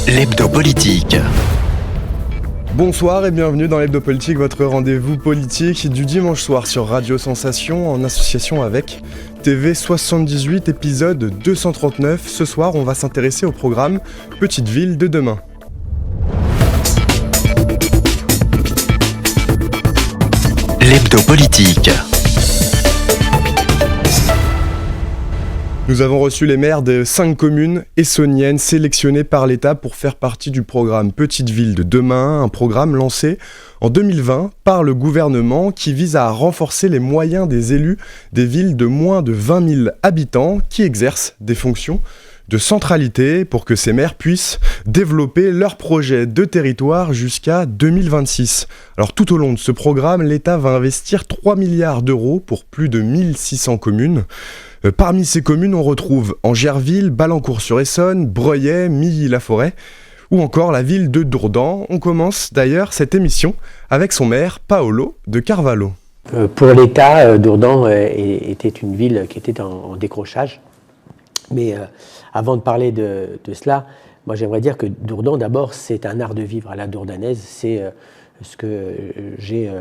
L'Hebdo Politique. Bonsoir et bienvenue dans l'Hebdo Politique, votre rendez-vous politique du dimanche soir sur Radio Sensation en association avec TV 78, épisode 239. Ce soir, on va s'intéresser au programme Petite Ville de demain. L'Hebdo Politique. Nous avons reçu les maires de 5 communes essonniennes sélectionnées par l'État pour faire partie du programme Petite Ville de demain, un programme lancé en 2020 par le gouvernement qui vise à renforcer les moyens des élus des villes de moins de 20 000 habitants qui exercent des fonctions de centralité pour que ces maires puissent développer leurs projets de territoire jusqu'à 2026. Alors tout au long de ce programme, l'État va investir 3 milliards d'euros pour plus de 1600 communes. Parmi ces communes, on retrouve Angerville, Balancourt-sur-Essonne, Breuillet, Milly-la-Forêt ou encore la ville de Dourdan. On commence d'ailleurs cette émission avec son maire, Paolo de Carvalho. Pour l'État, Dourdan était une ville qui était en décrochage. Mais avant de parler de cela, moi j'aimerais dire que Dourdan, d'abord, c'est un art de vivre à la dourdanaise. C'est ce que j'ai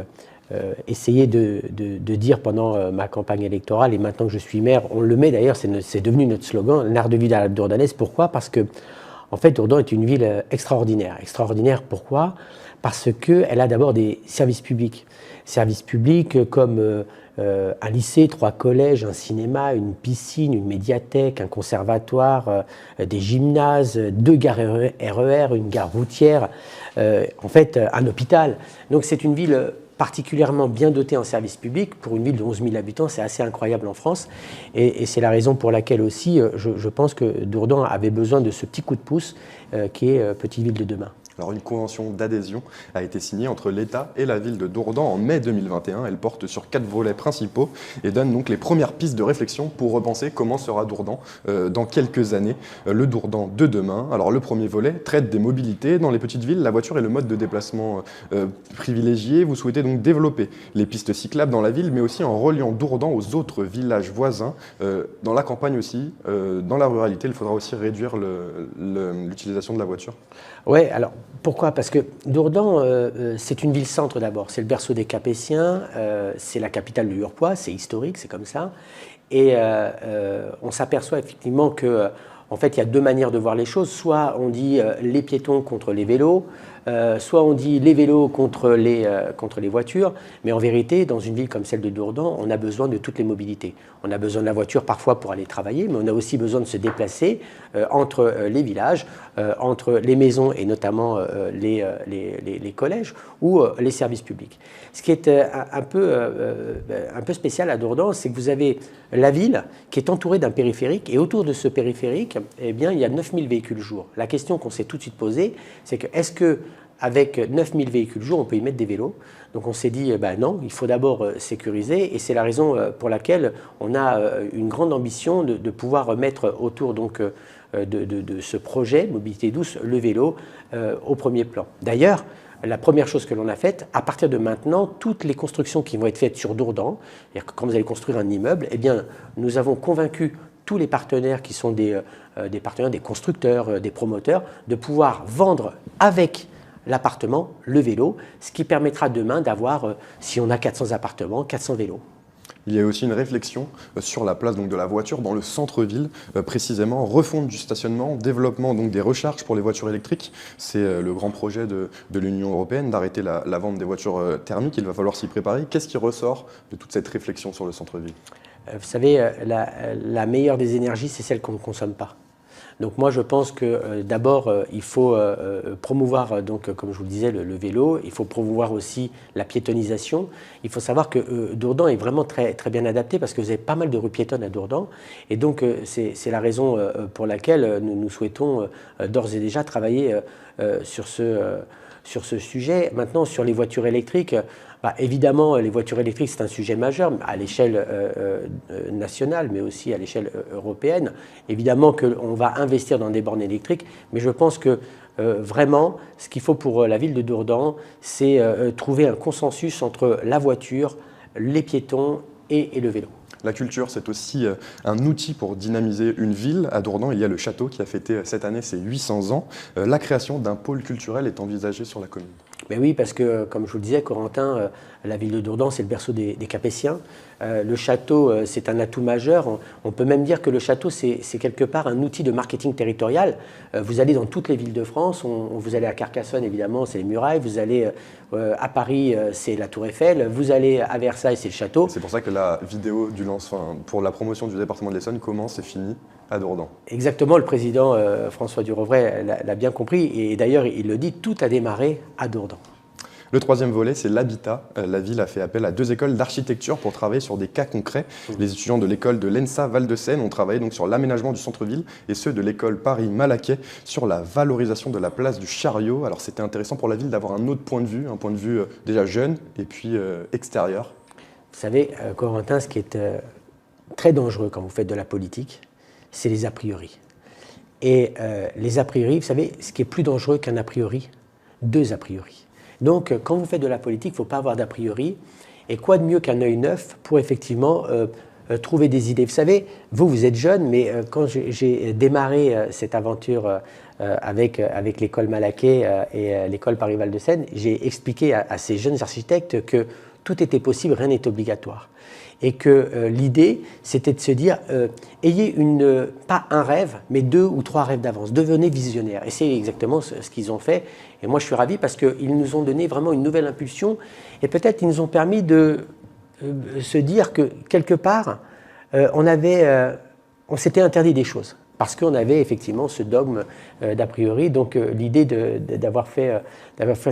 essayé de dire pendant ma campagne électorale. Et maintenant que je suis maire, on le met d'ailleurs, c'est devenu notre slogan, l'art de vivre à la dourdanaise. Pourquoi ? Parce que, en fait, Dourdan est une ville extraordinaire. Extraordinaire, pourquoi ? Parce qu'elle a d'abord des services publics. Services publics comme un lycée, 3 collèges, un cinéma, une piscine, une médiathèque, un conservatoire, des gymnases, 2 gares RER, une gare routière, en fait un hôpital. Donc c'est une ville particulièrement bien dotée en services publics. Pour une ville de 11 000 habitants, c'est assez incroyable en France. Et c'est la raison pour laquelle aussi je pense que Dourdan avait besoin de ce petit coup de pouce qui est Petite Ville de demain. Alors une convention d'adhésion a été signée entre l'État et la ville de Dourdan en mai 2021. Elle porte sur 4 volets principaux et donne donc les premières pistes de réflexion pour repenser comment sera Dourdan dans quelques années, le Dourdan de demain. Alors le premier volet traite des mobilités. Dans les petites villes, la voiture est le mode de déplacement privilégié. Vous souhaitez donc développer les pistes cyclables dans la ville, mais aussi en reliant Dourdan aux autres villages voisins. Dans la campagne aussi, dans la ruralité, il faudra aussi réduire l'utilisation de la voiture. Oui, alors pourquoi ? Parce que Dourdan, c'est une ville-centre d'abord, c'est le berceau des Capétiens, c'est la capitale du Haut-Rhin, c'est historique, c'est comme ça. Et on s'aperçoit effectivement que, en fait, il y a 2 manières de voir les choses. Soit on dit les piétons contre les vélos, soit on dit les vélos contre les voitures, mais en vérité, dans une ville comme celle de Dourdan, on a besoin de toutes les mobilités. On a besoin de la voiture parfois pour aller travailler, mais on a aussi besoin de se déplacer entre les villages, entre les maisons et notamment les collèges ou les services publics. Ce qui est un peu spécial à Dourdan, c'est que vous avez la ville qui est entourée d'un périphérique, et autour de ce périphérique, eh bien, il y a 9000 véhicules jour. La question qu'on s'est tout de suite posée, c'est que est-ce que avec 9000 véhicules jour, on peut y mettre des vélos? Donc on s'est dit, non, il faut d'abord sécuriser, et c'est la raison pour laquelle on a une grande ambition de pouvoir mettre autour donc, de ce projet Mobilité douce le vélo au premier plan. D'ailleurs, la première chose que l'on a faite, à partir de maintenant, toutes les constructions qui vont être faites sur Dourdan, c'est-à-dire que quand vous allez construire un immeuble, eh bien, nous avons convaincu tous les partenaires qui sont des partenaires, des constructeurs, des promoteurs, de pouvoir vendre avec l'appartement, le vélo, ce qui permettra demain d'avoir, si on a 400 appartements, 400 vélos. Il y a aussi une réflexion sur la place donc, de la voiture dans le centre-ville, précisément refonte du stationnement, développement donc, des recharges pour les voitures électriques. C'est le grand projet de l'Union européenne d'arrêter la vente des voitures thermiques. Il va falloir s'y préparer. Qu'est-ce qui ressort de toute cette réflexion sur le centre-ville ? Vous savez, la meilleure des énergies, c'est celle qu'on ne consomme pas. Donc moi je pense que d'abord il faut promouvoir, donc, comme je vous le disais, le vélo, il faut promouvoir aussi la piétonisation. Il faut savoir que Dourdan est vraiment très, très bien adapté parce que vous avez pas mal de rues piétonnes à Dourdan, et donc c'est la raison pour laquelle nous souhaitons d'ores et déjà travailler sur ce sujet. Maintenant, sur les voitures électriques, évidemment, les voitures électriques, c'est un sujet majeur à l'échelle nationale, mais aussi à l'échelle européenne. Évidemment qu'on va investir dans des bornes électriques, mais je pense que vraiment, ce qu'il faut pour la ville de Dourdan, c'est trouver un consensus entre la voiture, les piétons et le vélo. La culture, c'est aussi un outil pour dynamiser une ville. À Dourdan, il y a le château qui a fêté cette année ses 800 ans. La création d'un pôle culturel est envisagée sur la commune. Mais oui, parce que, comme je vous le disais, Corentin, la ville de Dourdan, c'est le berceau des Capétiens. Le château, c'est un atout majeur. On peut même dire que le château, c'est quelque part un outil de marketing territorial. Vous allez dans toutes les villes de France, vous allez à Carcassonne, évidemment, c'est les murailles. Vous allez à Paris, c'est la Tour Eiffel. Vous allez à Versailles, c'est le château. C'est pour ça que la vidéo pour la promotion du département de l'Essonne commence et finit à Dourdan. Exactement, le président François Durovray l'a bien compris. Et d'ailleurs, il le dit, tout a démarré à Dourdan. Le troisième volet, c'est l'habitat. La ville a fait appel à 2 écoles d'architecture pour travailler sur des cas concrets. Les étudiants de l'école de l'ENSA Val-de-Seine ont travaillé donc sur l'aménagement du centre-ville et ceux de l'école Paris-Malaquais sur la valorisation de la place du Chariot. Alors c'était intéressant pour la ville d'avoir un autre point de vue déjà jeune et puis extérieur. Vous savez, Corentin, ce qui est très dangereux quand vous faites de la politique, c'est les a priori. Et les a priori, vous savez, ce qui est plus dangereux qu'un a priori, 2 a priori. Donc, quand vous faites de la politique, il ne faut pas avoir d'a priori. Et quoi de mieux qu'un œil neuf pour effectivement trouver des idées. Vous savez, vous êtes jeune, mais quand j'ai démarré cette aventure avec l'école Malaquais et l'école Paris-Val-de-Seine, j'ai expliqué à ces jeunes architectes que tout était possible, rien n'est obligatoire. Et que l'idée, c'était de se dire, ayez pas un rêve, mais 2 ou 3 rêves d'avance. Devenez visionnaire. Et c'est exactement ce qu'ils ont fait. Et moi, je suis ravi parce qu'ils nous ont donné vraiment une nouvelle impulsion. Et peut-être ils nous ont permis de se dire que, quelque part, on s'était interdit des choses. Parce qu'on avait effectivement ce dogme d'a priori. Donc l'idée d'avoir fait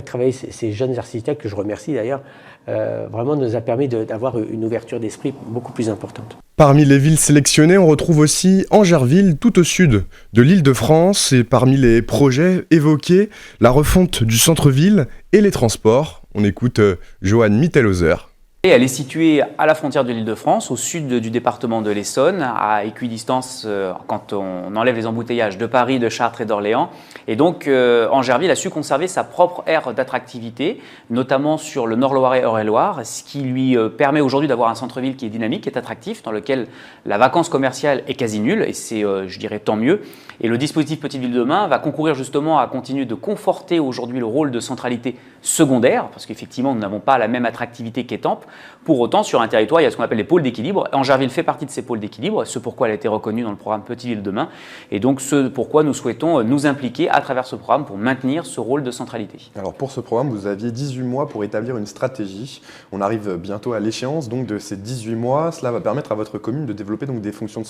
travailler ces jeunes architectes, que je remercie d'ailleurs, vraiment nous a permis d'avoir une ouverture d'esprit beaucoup plus importante. Parmi les villes sélectionnées, on retrouve aussi Angerville, tout au sud de l'Île-de-France. Et parmi les projets évoqués, la refonte du centre-ville et les transports. On écoute Johan Mittelhauser. Elle est située à la frontière de l'Île-de-France, au sud du département de l'Essonne, à équidistance quand on enlève les embouteillages de Paris, de Chartres et d'Orléans. Et donc Angerville a su conserver sa propre aire d'attractivité, notamment sur le Nord-Loiret, Eure-et-Loir, ce qui lui permet aujourd'hui d'avoir un centre-ville qui est dynamique, qui est attractif, dans lequel la vacance commerciale est quasi nulle, et c'est, je dirais, tant mieux. Et le dispositif Petite Ville de demain va concourir justement à continuer de conforter aujourd'hui le rôle de centralité secondaire, parce qu'effectivement, nous n'avons pas la même attractivité qu'Étampes. Pour autant, sur un territoire, il y a ce qu'on appelle les pôles d'équilibre. Angerville fait partie de ces pôles d'équilibre, ce pourquoi elle a été reconnue dans le programme Petite Ville de demain, et donc ce pourquoi nous souhaitons nous impliquer à travers ce programme pour maintenir ce rôle de centralité. Alors pour ce programme, vous aviez 18 mois pour établir une stratégie. On arrive bientôt à l'échéance donc de ces 18 mois. Cela va permettre à votre commune de développer donc des fonctions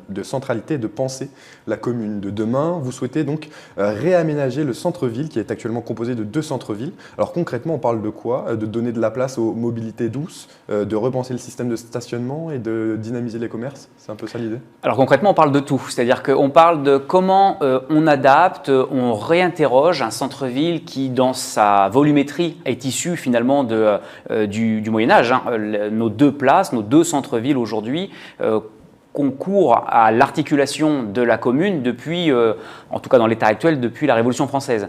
de centralité et de penser la commune de demain. Vous souhaitez donc réaménager le centre-ville qui est actuellement composé de 2 centres-villes. Alors concrètement, on parle de quoi? De donner de la place aux mobilités douces, de repenser le système de stationnement et de dynamiser les commerces? C'est un peu ça l'idée? Alors concrètement, on parle de tout. C'est-à-dire qu'on parle de comment on adapte, on réinterroge un centre-ville qui, dans sa volumétrie, est issu finalement du Moyen-Âge. Nos 2 places, nos 2 centres-villes aujourd'hui, concourent à l'articulation de la commune depuis, en tout cas dans l'état actuel, depuis la Révolution française.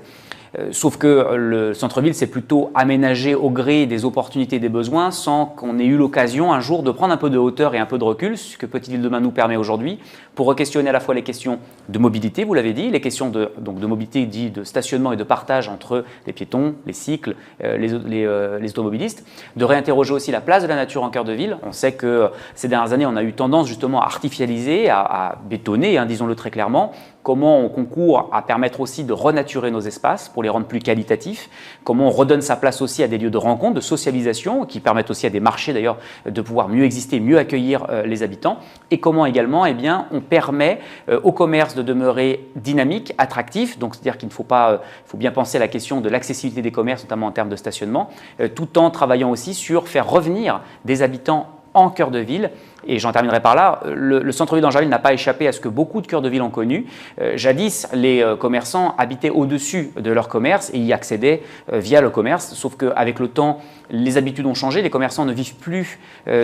Sauf que le centre-ville s'est plutôt aménagé au gré des opportunités et des besoins sans qu'on ait eu l'occasion un jour de prendre un peu de hauteur et un peu de recul, ce que Petite Ville de demain nous permet aujourd'hui, pour re-questionner à la fois les questions de mobilité, vous l'avez dit, les questions de mobilité dit de stationnement et de partage entre les piétons, les cycles, les automobilistes, de réinterroger aussi la place de la nature en cœur de ville. On sait que ces dernières années, on a eu tendance justement à artificialiser, à bétonner, disons-le très clairement. Comment on concourt à permettre aussi de renaturer nos espaces pour les rendre plus qualitatifs, comment on redonne sa place aussi à des lieux de rencontre, de socialisation, qui permettent aussi à des marchés d'ailleurs de pouvoir mieux exister, mieux accueillir les habitants, et comment également on permet au commerce de demeurer dynamique, attractif, donc c'est-à-dire qu'il ne faut pas, il faut bien penser à la question de l'accessibilité des commerces, notamment en termes de stationnement, tout en travaillant aussi sur faire revenir des habitants en cœur de ville. Et j'en terminerai par là, le centre-ville d'Angerville n'a pas échappé à ce que beaucoup de cœurs de ville ont connu. Jadis, les commerçants habitaient au-dessus de leur commerce et y accédaient via le commerce, sauf qu'avec le temps, les habitudes ont changé, les commerçants ne vivent plus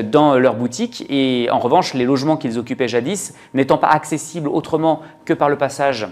dans leur boutique et en revanche, les logements qu'ils occupaient jadis, n'étant pas accessibles autrement que par le passage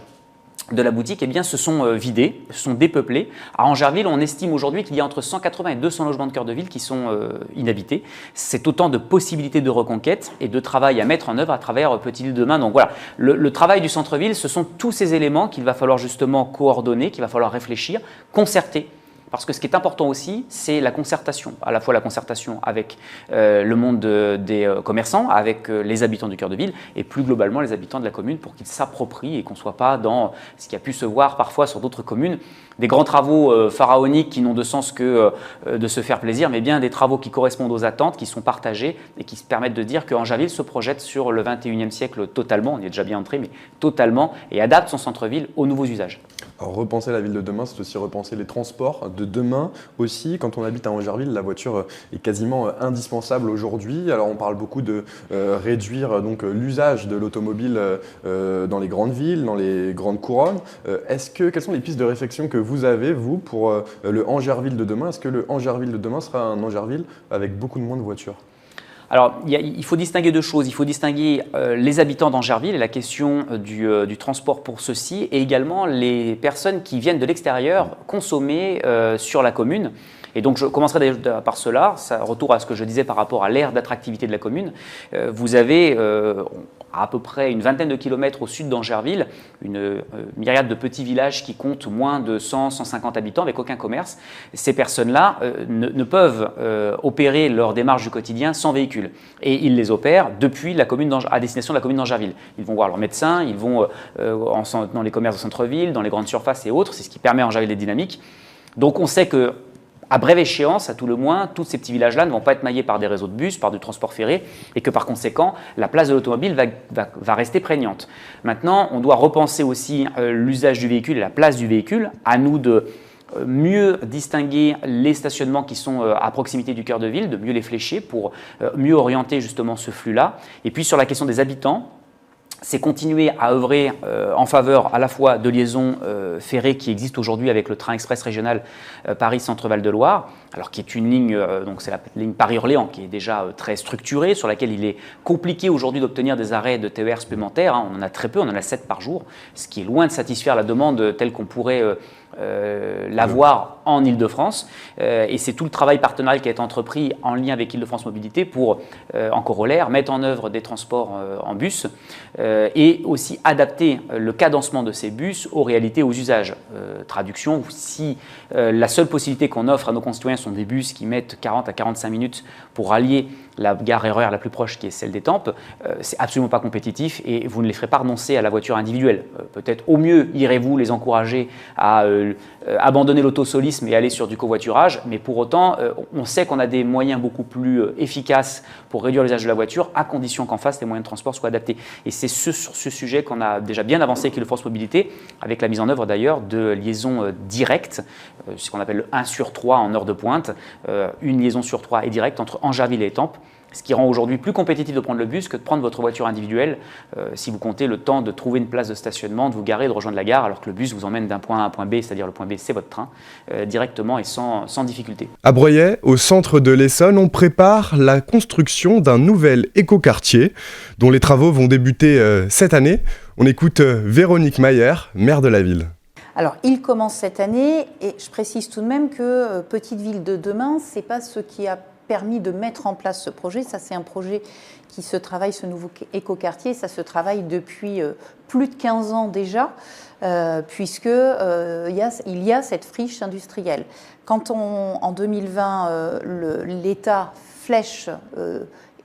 de la boutique eh bien, se sont vidés, se sont dépeuplés. À Angerville, on estime aujourd'hui qu'il y a entre 180 et 200 logements de cœur de ville qui sont inhabités. C'est autant de possibilités de reconquête et de travail à mettre en œuvre à travers Petite Ville de demain. Donc voilà, le travail du centre-ville, ce sont tous ces éléments qu'il va falloir justement coordonner, qu'il va falloir réfléchir, concerter. Parce que ce qui est important aussi, c'est la concertation, à la fois la concertation avec le monde des commerçants, avec les habitants du cœur de ville et plus globalement les habitants de la commune pour qu'ils s'approprient et qu'on ne soit pas dans ce qui a pu se voir parfois sur d'autres communes, des grands travaux pharaoniques qui n'ont de sens que de se faire plaisir, mais bien des travaux qui correspondent aux attentes, qui sont partagés et qui se permettent de dire qu'Angerville se projette sur le 21e siècle totalement, on y est déjà bien entré, mais totalement, et adapte son centre-ville aux nouveaux usages. Alors, repenser la ville de demain, c'est aussi repenser les transports de demain aussi. Quand on habite à Angerville, la voiture est quasiment indispensable aujourd'hui. Alors on parle beaucoup de réduire l'usage de l'automobile dans les grandes villes, dans les grandes couronnes. Quelles sont les pistes de réflexion que vous avez, vous, pour le Angerville de demain? Est-ce que le Angerville de demain sera un Angerville avec beaucoup moins de voitures? Alors, il faut distinguer deux choses. Il faut distinguer les habitants d'Angerville et la question du transport pour ceux-ci, et également les personnes qui viennent de l'extérieur consommer sur la commune. Et donc, je commencerai par cela, ça retour à ce que je disais par rapport à l'aire d'attractivité de la commune. Vous avez à peu près une vingtaine de kilomètres au sud d'Angerville, une myriade de petits villages qui comptent moins de 100-150 habitants avec aucun commerce. Ces personnes-là ne peuvent opérer leur démarche du quotidien sans véhicule. Et ils les opèrent depuis la commune à destination de la commune d'Angerville. Ils vont voir leur médecin, ils vont dans les commerces de centre-ville, dans les grandes surfaces et autres. C'est ce qui permet à Angerville d'être dynamique. Donc on sait que à brève échéance, à tout le moins, tous ces petits villages-là ne vont pas être maillés par des réseaux de bus, par du transport ferré, et que par conséquent, la place de l'automobile va rester prégnante. Maintenant, on doit repenser aussi l'usage du véhicule et la place du véhicule. À nous de mieux distinguer les stationnements qui sont à proximité du cœur de ville, de mieux les flécher pour mieux orienter justement ce flux-là. Et puis sur la question des habitants, c'est continuer à œuvrer en faveur à la fois de liaisons ferrées qui existent aujourd'hui avec le train express régional Paris-Centre-Val de Loire, alors qui est une ligne, donc c'est la ligne Paris-Orléans qui est déjà très structurée, sur laquelle il est compliqué aujourd'hui d'obtenir des arrêts de TER supplémentaires. On en a très peu, on en a 7 par jour, ce qui est loin de satisfaire la demande telle qu'on pourrait l'avoir en Ile-de-France. Et c'est tout le travail partenarial qui a été entrepris en lien avec Ile-de-France Mobilité pour, en corollaire, mettre en œuvre des transports en bus et aussi adapter le cadencement de ces bus aux réalités, aux usages. Traduction, si la seule possibilité qu'on offre à nos concitoyens sont des bus qui mettent 40 à 45 minutes pour rallier la gare RER la plus proche qui est celle d'Étampes, c'est absolument pas compétitif et vous ne les ferez pas renoncer à la voiture individuelle. Peut-être au mieux irez-vous les encourager à abandonner l'autosolisme et aller sur du covoiturage, mais pour autant, on sait qu'on a des moyens beaucoup plus efficaces pour réduire l'usage de la voiture, à condition qu'en face, les moyens de transport soient adaptés. Et c'est sur ce sujet qu'on a déjà bien avancé avec Ile-de-France Mobilité, avec la mise en œuvre d'ailleurs de liaisons directes, ce qu'on appelle le 1 sur 3 en heure de pointe, une liaison sur 3 est directe entre Angerville et Étampes, ce qui rend aujourd'hui plus compétitif de prendre le bus que de prendre votre voiture individuelle si vous comptez le temps de trouver une place de stationnement, de vous garer, de rejoindre la gare, alors que le bus vous emmène d'un point A à un point B, c'est-à-dire le point B, c'est votre train, directement et sans difficulté. À Breuillet, au centre de l'Essonne, on prépare la construction d'un nouvel écoquartier dont les travaux vont débuter cette année. On écoute Véronique Mayer, maire de la ville. Alors, il commence cette année et je précise tout de même que Petite Ville de demain, ce n'est pas ce qui a permis de mettre en place ce projet. Ça, c'est un projet qui se travaille, ce nouveau écoquartier, ça se travaille depuis plus de 15 ans déjà, puisque il y a cette friche industrielle. Quand en 2020, l'État flèche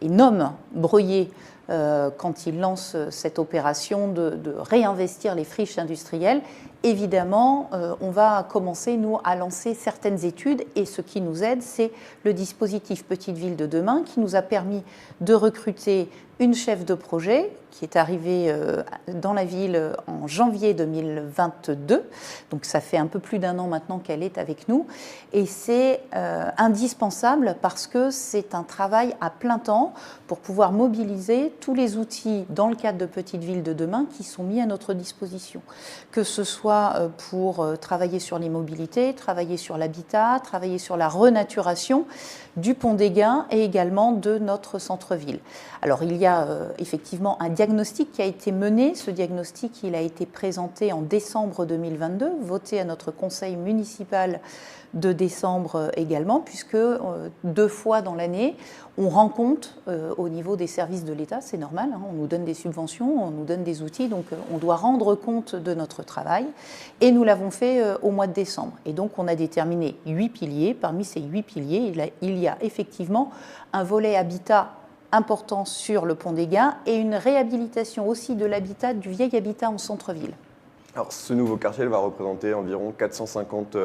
et nomme Breuillet quand il lance cette opération de réinvestir les friches industrielles, évidemment, on va commencer, nous, à lancer certaines études et ce qui nous aide, c'est le dispositif Petite Ville de demain qui nous a permis de recruter une chef de projet qui est arrivée dans la ville en janvier 2022. Donc ça fait un peu plus d'un an maintenant qu'elle est avec nous. Et c'est indispensable parce que c'est un travail à plein temps pour pouvoir mobiliser tous les outils dans le cadre de Petite Ville de demain qui sont mis à notre disposition. Que ce soit soit pour travailler sur les mobilités, travailler sur l'habitat, travailler sur la renaturation du pont des Gains et également de notre centre-ville. Alors il y a effectivement un diagnostic qui a été mené. Ce diagnostic, il a été présenté en décembre 2022, voté à notre conseil municipal de décembre également, puisque 2 fois dans l'année, on rend compte au niveau des services de l'État, c'est normal, hein, on nous donne des subventions, on nous donne des outils, donc on doit rendre compte de notre travail, et nous l'avons fait au mois de décembre. Et donc on a déterminé 8 piliers. Parmi ces 8 piliers, il y a effectivement un volet habitat important sur le pont des Gains et une réhabilitation aussi de l'habitat, du vieil habitat en centre-ville. Alors, ce nouveau quartier va représenter environ 450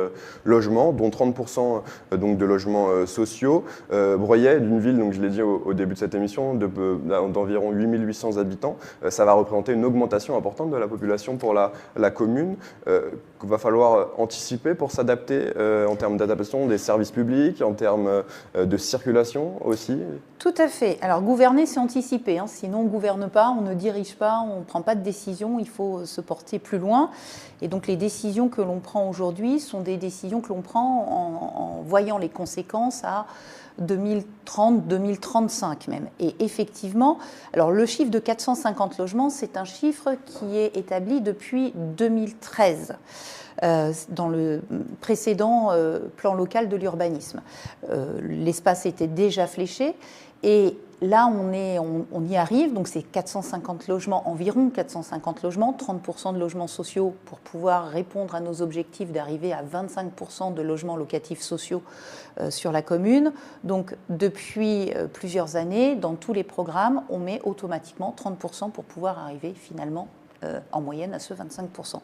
logements, dont 30% donc de logements sociaux. Breuillet, d'une ville, donc je l'ai dit au début de cette émission, d'environ 8800 habitants. Ça va représenter une augmentation importante de la population pour la commune. Il va falloir anticiper pour s'adapter en termes d'adaptation des services publics, en termes de circulation aussi. Tout à fait. Alors gouverner, c'est anticiper, hein. Sinon on ne gouverne pas, on ne dirige pas, on ne prend pas de décision, il faut se porter plus loin. Et donc les décisions que l'on prend aujourd'hui sont des décisions que l'on prend en voyant les conséquences à 2030, 2035 même. Et effectivement, alors le chiffre de 450 logements, c'est un chiffre qui est établi depuis 2013. Dans le précédent plan local de l'urbanisme. L'espace était déjà fléché et là on y arrive, donc c'est 450 logements, environ 450 logements, 30% de logements sociaux pour pouvoir répondre à nos objectifs d'arriver à 25% de logements locatifs sociaux sur la commune. Donc depuis plusieurs années, dans tous les programmes, on met automatiquement 30% pour pouvoir arriver finalement en moyenne à ce 25%.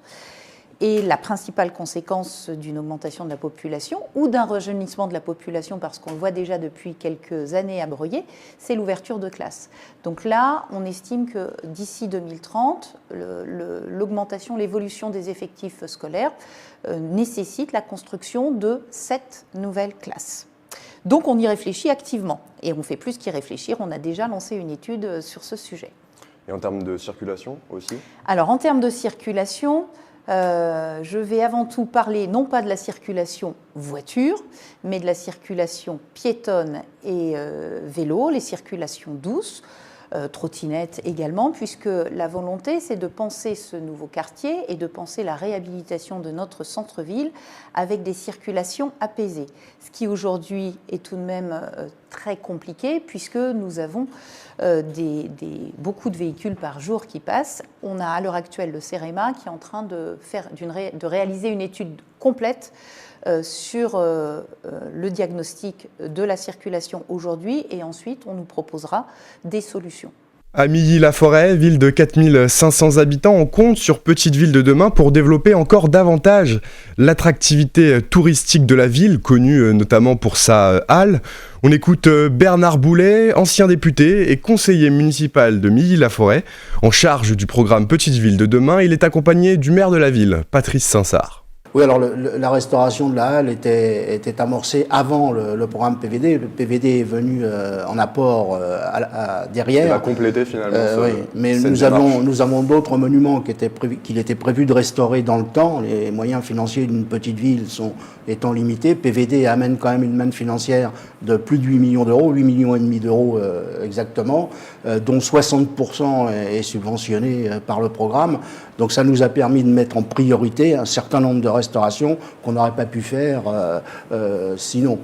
Et la principale conséquence d'une augmentation de la population ou d'un rajeunissement de la population, parce qu'on le voit déjà depuis quelques années à Breuillet, c'est l'ouverture de classes. Donc là, on estime que d'ici 2030, l'augmentation, l'évolution des effectifs scolaires nécessite la construction de 7 nouvelles classes. Donc on y réfléchit activement. Et on fait plus qu'y réfléchir, on a déjà lancé une étude sur ce sujet. Et en termes de circulation aussi ? Alors en termes de circulation, je vais avant tout parler non pas de la circulation voiture, mais de la circulation piétonne et vélo, les circulations douces, trottinettes également, puisque la volonté, c'est de penser ce nouveau quartier et de penser la réhabilitation de notre centre-ville avec des circulations apaisées. Ce qui aujourd'hui est tout de même très compliqué, puisque nous avons beaucoup de véhicules par jour qui passent. On a à l'heure actuelle le CEREMA qui est en train de réaliser une étude complète sur le diagnostic de la circulation aujourd'hui, et ensuite on nous proposera des solutions. À Milly-la-Forêt, ville de 4500 habitants, on compte sur Petite Ville de demain pour développer encore davantage l'attractivité touristique de la ville, connue notamment pour sa halle. On écoute Bernard Boulet, ancien député et conseiller municipal de Milly-la-Forêt, en charge du programme Petite Ville de demain. Il est accompagné du maire de la ville, Patrice Sinsart. Oui, alors la restauration de la halle était amorcée avant le programme PVD. Le PVD est venu en apport derrière. Il va compléter finalement oui, mais nous avons d'autres monuments qu'il était prévu de restaurer dans le temps. Les moyens financiers d'une petite ville étant limités. PVD amène quand même une manne financière de plus de 8 millions d'euros, 8 millions et demi d'euros exactement, dont 60% est subventionné par le programme. Donc ça nous a permis de mettre en priorité un certain nombre de restaurations qu'on n'aurait pas pu faire sinon.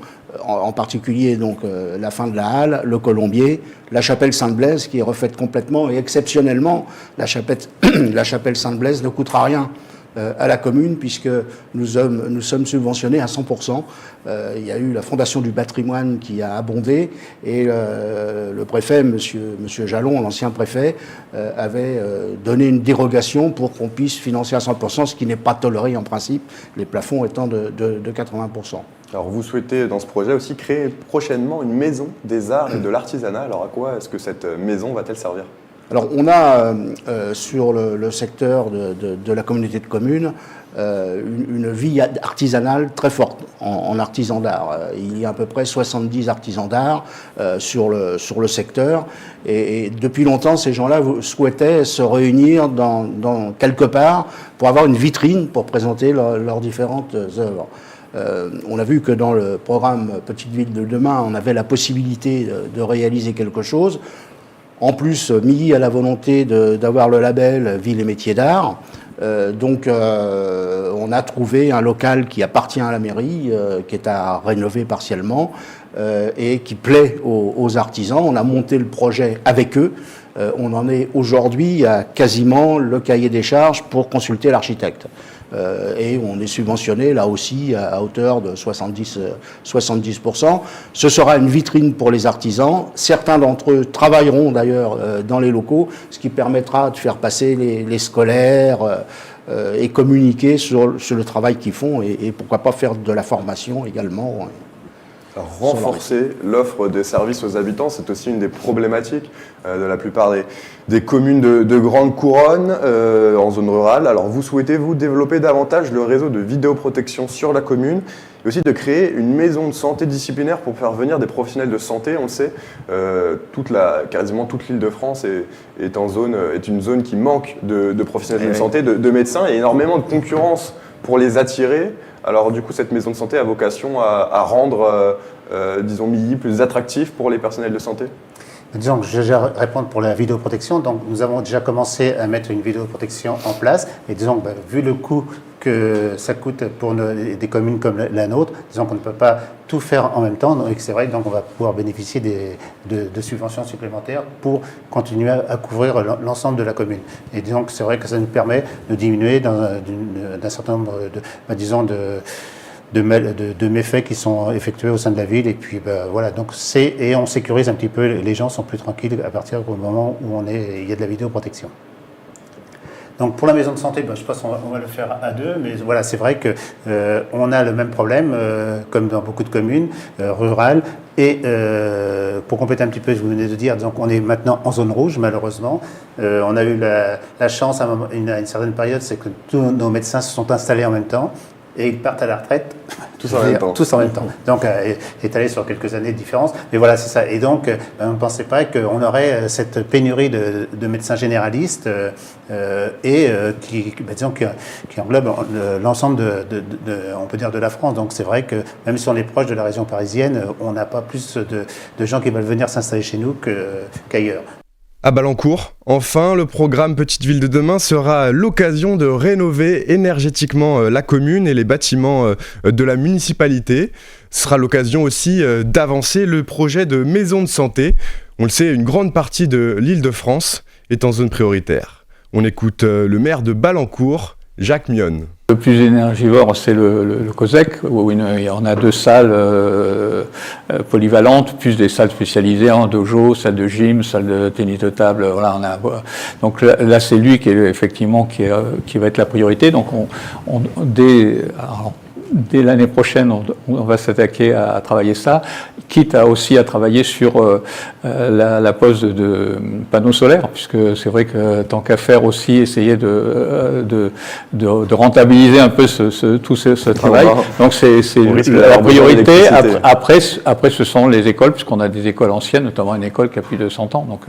En particulier donc la fin de la halle, le Colombier, la chapelle Sainte-Blaise qui est refaite complètement, et exceptionnellement la chapelle Sainte-Blaise ne coûtera rien à la commune, puisque nous sommes subventionnés à 100%. Il y a eu la Fondation du patrimoine qui a abondé, et le préfet, monsieur Jalon, l'ancien préfet, avait donné une dérogation pour qu'on puisse financer à 100%, ce qui n'est pas toléré en principe, les plafonds étant de 80%. Alors vous souhaitez dans ce projet aussi créer prochainement une maison des arts et de l'artisanat. Alors à quoi est-ce que cette maison va-t-elle servir ? Alors on a sur le secteur de la communauté de communes une vie artisanale très forte. en artisans d'art. Il y a à peu près 70 artisans d'art sur le secteur. Et depuis longtemps, ces gens-là souhaitaient se réunir dans quelque part pour avoir une vitrine pour présenter leurs différentes œuvres. On a vu que dans le programme Petite Ville de demain, on avait la possibilité de réaliser quelque chose. En plus, Milly a la volonté d'avoir le label Ville et Métiers d'Art. Donc, on a trouvé un local qui appartient à la mairie, qui est à rénover partiellement et qui plaît aux artisans. On a monté le projet avec eux. On en est aujourd'hui à quasiment le cahier des charges pour consulter l'architecte. Et on est subventionné là aussi à hauteur de 70%. Ce sera une vitrine pour les artisans. Certains d'entre eux travailleront d'ailleurs dans les locaux, ce qui permettra de faire passer les scolaires et communiquer sur le travail qu'ils font et pourquoi pas faire de la formation également. Renforcer l'offre des services aux habitants, c'est aussi une des problématiques de la plupart des communes de grande couronne en zone rurale. Alors vous souhaitez vous développer davantage le réseau de vidéoprotection sur la commune et aussi de créer une maison de santé disciplinaire pour faire venir des professionnels de santé. On le sait, quasiment toute l'Île-de-France est une zone qui manque de professionnels de santé, de médecins, et énormément de concurrence pour les attirer. Alors du coup, cette maison de santé a vocation à rendre, disons, Milly plus attractif pour les personnels de santé. Disons que je vais répondre pour la vidéoprotection. Donc, nous avons déjà commencé à mettre une vidéoprotection en place. Et disons que, vu le coût que ça coûte pour des communes comme la nôtre, disons qu'on ne peut pas tout faire en même temps. Et c'est vrai, donc on va pouvoir bénéficier de subventions supplémentaires pour continuer à couvrir l'ensemble de la commune. Et disons que c'est vrai que ça nous permet de diminuer d'un certain nombre de méfaits qui sont effectués au sein de la ville, et puis voilà, donc et on sécurise un petit peu, les gens sont plus tranquilles à partir du moment où il y a de la vidéoprotection. Donc pour la maison de santé, je pense qu'on va le faire à deux, mais voilà, c'est vrai que on a le même problème, comme dans beaucoup de communes rurales, et pour compléter un petit peu, je vous venais de dire, donc on est maintenant en zone rouge, malheureusement. On a eu la chance à une certaine période, c'est que tous nos médecins se sont installés en même temps, et ils partent à la retraite tous en même temps. Donc, étalé sur quelques années de différence. Mais voilà, c'est ça. Et donc, on ne pensait pas qu'on aurait cette pénurie de médecins généralistes qui englobe l'ensemble on peut dire, de la France. Donc, c'est vrai que même si on est proche de la région parisienne, on n'a pas plus de gens qui veulent venir s'installer chez nous qu'ailleurs. À Balancourt, enfin, le programme Petite Ville de demain sera l'occasion de rénover énergétiquement la commune et les bâtiments de la municipalité. Ce sera l'occasion aussi d'avancer le projet de maison de santé. On le sait, une grande partie de l'Île-de-France est en zone prioritaire. On écoute le maire de Balancourt, Jacques Mionne. Le plus énergivore, c'est le COSEC, où on a 2 salles polyvalentes, plus des salles spécialisées en dojo, salle de gym, salle de tennis de table. Voilà, donc là, c'est lui qui va être la priorité. Donc dès l'année prochaine, on va s'attaquer à travailler ça, quitte aussi à travailler sur la pose de panneaux solaires, puisque c'est vrai que tant qu'à faire aussi, essayer de rentabiliser un peu tout ce travail. Donc c'est la priorité. Après, ce sont les écoles, puisqu'on a des écoles anciennes, notamment une école qui a plus de 100 ans. Donc,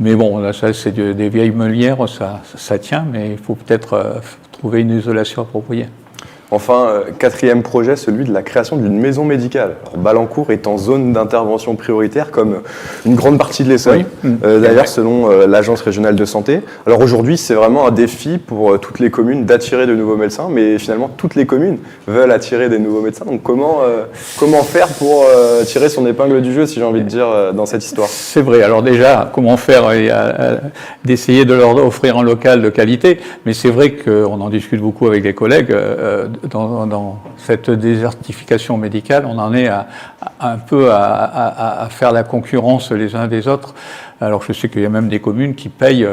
mais bon, là, ça, c'est des vieilles meulières, ça tient, mais il faut peut-être trouver une isolation appropriée. Enfin, 4e projet, celui de la création d'une maison médicale. Alors, Balancourt est en zone d'intervention prioritaire comme une grande partie de l'Essonne, d'ailleurs selon l'Agence régionale de santé. Alors aujourd'hui, c'est vraiment un défi pour toutes les communes d'attirer de nouveaux médecins, mais finalement toutes les communes veulent attirer des nouveaux médecins. Donc comment faire pour tirer son épingle du jeu, si j'ai envie de dire, dans cette histoire ? C'est vrai. Alors déjà, comment faire d'essayer de leur offrir un local de qualité, mais c'est vrai qu'on en discute beaucoup avec les collègues. Dans cette désertification médicale, on en est un peu à faire la concurrence les uns des autres. Alors je sais qu'il y a même des communes qui payent,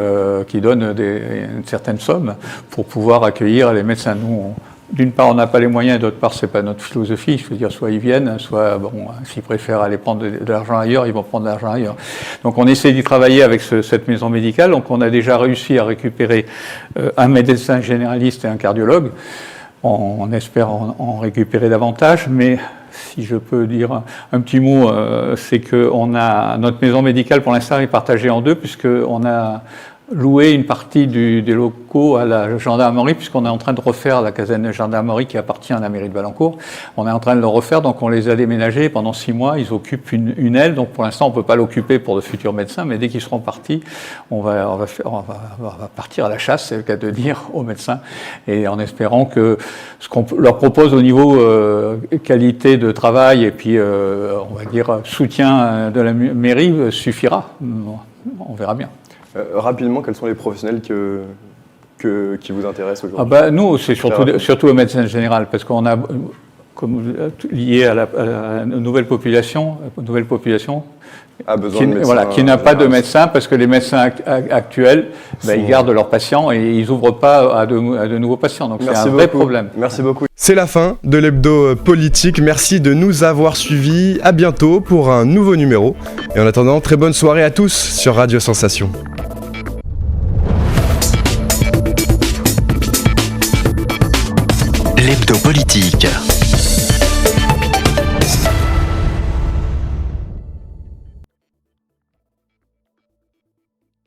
qui donnent une certaine somme pour pouvoir accueillir les médecins. Nous, d'une part, on n'a pas les moyens, d'autre part, c'est pas notre philosophie. Je veux dire, soit ils viennent, soit, s'ils préfèrent aller prendre de l'argent ailleurs, ils vont prendre de l'argent ailleurs. Donc, on essaie d'y travailler avec cette maison médicale. Donc, on a déjà réussi à récupérer un médecin généraliste et un cardiologue. on espère en récupérer davantage, mais si je peux dire un petit mot, c'est que notre maison médicale pour l'instant est partagée en deux, puisqu'on a loué une partie des locaux à la gendarmerie, puisqu'on est en train de refaire la caserne de gendarmerie qui appartient à la mairie de Valencourt. On est en train de le refaire, donc on les a déménagés pendant 6 mois. Ils occupent une aile, donc pour l'instant on ne peut pas l'occuper pour de futurs médecins, mais dès qu'ils seront partis, on va partir à la chasse, c'est le cas de dire, aux médecins, et en espérant que ce qu'on leur propose au niveau qualité de travail et puis on va dire soutien de la mairie suffira. On verra bien. Rapidement, quels sont les professionnels qui vous intéressent aujourd'hui? Nous, c'est surtout le médecin général, parce qu'on a, comme lié à la nouvelle population qui n'a pas de médecin, parce que les médecins actuels, ils gardent leurs patients et ils n'ouvrent pas à de nouveaux patients. Donc c'est un vrai problème. Merci beaucoup. C'est la fin de l'hebdo politique. Merci de nous avoir suivis. À bientôt pour un nouveau numéro. Et en attendant, très bonne soirée à tous sur Radio Sensation. L'hebdo politique.